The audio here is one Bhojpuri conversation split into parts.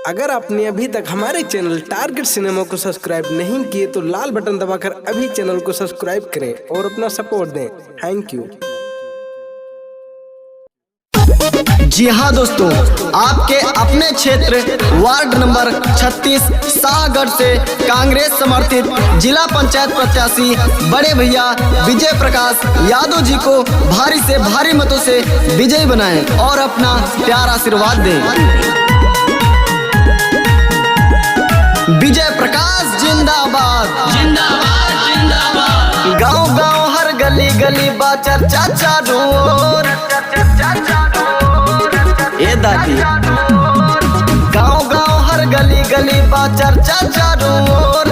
अगर आपने अभी तक हमारे चैनल टारगेट सिनेमा को सब्सक्राइब नहीं किए तो लाल बटन दबाकर अभी चैनल को सब्सक्राइब करें और अपना सपोर्ट दें। Thank you. जी हाँ दोस्तों, आपके अपने क्षेत्र वार्ड नंबर 36 शाहगढ़ से कांग्रेस समर्थित जिला पंचायत प्रत्याशी बड़े भैया विजय प्रकाश यादव जी को भारी से भारी मतों से विजयी बनाएं और अपना प्यार आशीर्वाद दें। विजय प्रकाश जिंदाबाद जिंदाबाद जिंदाबाद। गांव गांव हर गली गली बा चर्चा चारों ओर। ए दादी, गांव गांव हर गली गली बा चर्चा चारों ओर।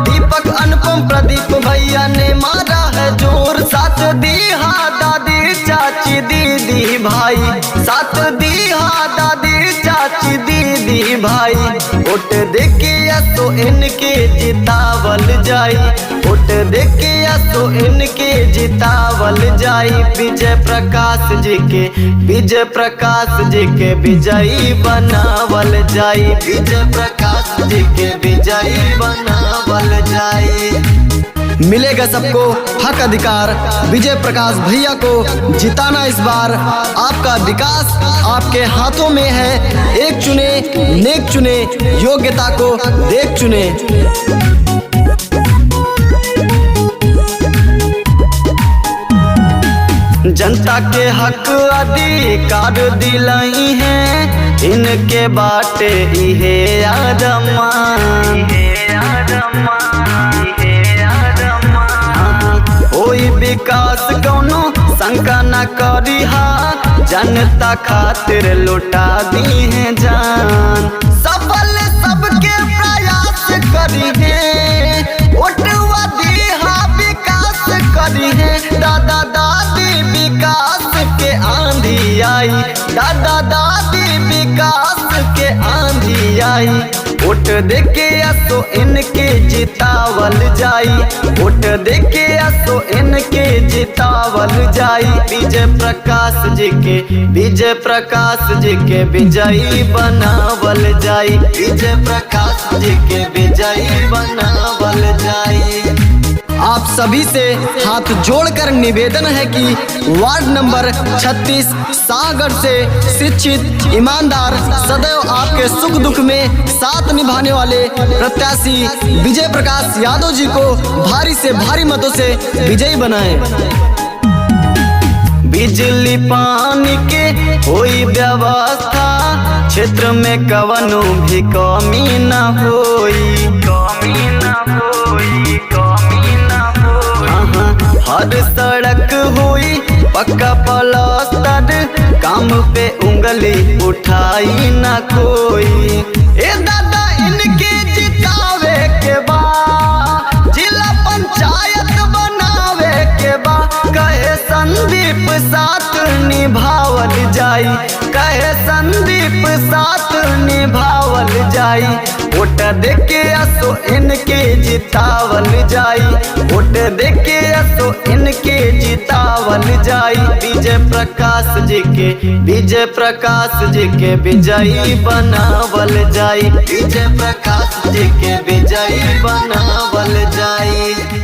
दीपक अनुपम प्रदीप भैया ने मारा है जोर। साथ दी हाँ दादी चाची दीदी भाई, साथ दी हाँ दादी चाची दीदी भाई। वोट देके या तो इनके जितावल जाई, वोट देके या तो इनके जितावल जाई। विजय प्रकाश जी के, विजय प्रकाश जी के विजयी बनावल जाई, विजय प्रकाश जी के विजयी बनावल जाई। मिलेगा सबको हक अधिकार, विजय प्रकाश भैया को जिताना इस बार। आपका विकास आपके हाथों में है, एक चुने नेक चुने, योग्यता को देख चुने। जनता के हक अधिकार दिलाई है, इनके बाटे इहे आदमान। कोई विकास कौनो शंका न करी हा, जनता खातिर लुटा दी है जान। सफल सबके प्रयास करी है, वोटवा दी हा विकास करी है। दादा दादी विकास के आंधी आई, दादा दादी विकास के आंधी आई। वोट देके या तो इनके जितावल जाई, वोट देके या तो इनके जितावल जाई। विजय प्रकाश जी के, विजय प्रकाश जी के विजयी बनावल जाई, विजय प्रकाश जी के विजयी बनावल जाई। आप सभी से हाथ जोड़कर निवेदन है कि वार्ड नंबर 36 शाहगढ़ से शिक्षित, ईमानदार, सदैव आपके सुख दुख में साथ निभाने वाले प्रत्याशी विजय प्रकाश यादव जी को भारी से भारी मतों से विजयी बनाएं। बिजली पानी के कोई व्यवस्था क्षेत्र में कवनो भी कमी न होई, कमी न होई, कमी न होई। हर सड़क हुई पक्का प्लास्टर, काम पे उंगली उठाई न कोई। ए दादा इनके जितावे के बा, जिला पंचायत बनावे के बा। कहे संदीप साथ निभावल जाई, कहे संदीप साथ निभावल जाई। वोट देके असो इनके जितावल जाई, वोट देके असो इनके जितावल जाई। विजय प्रकाश जी के, विजय प्रकाश जी के विजयी बनावल जाई, विजय प्रकाश जी के विजयी बनावल जाई।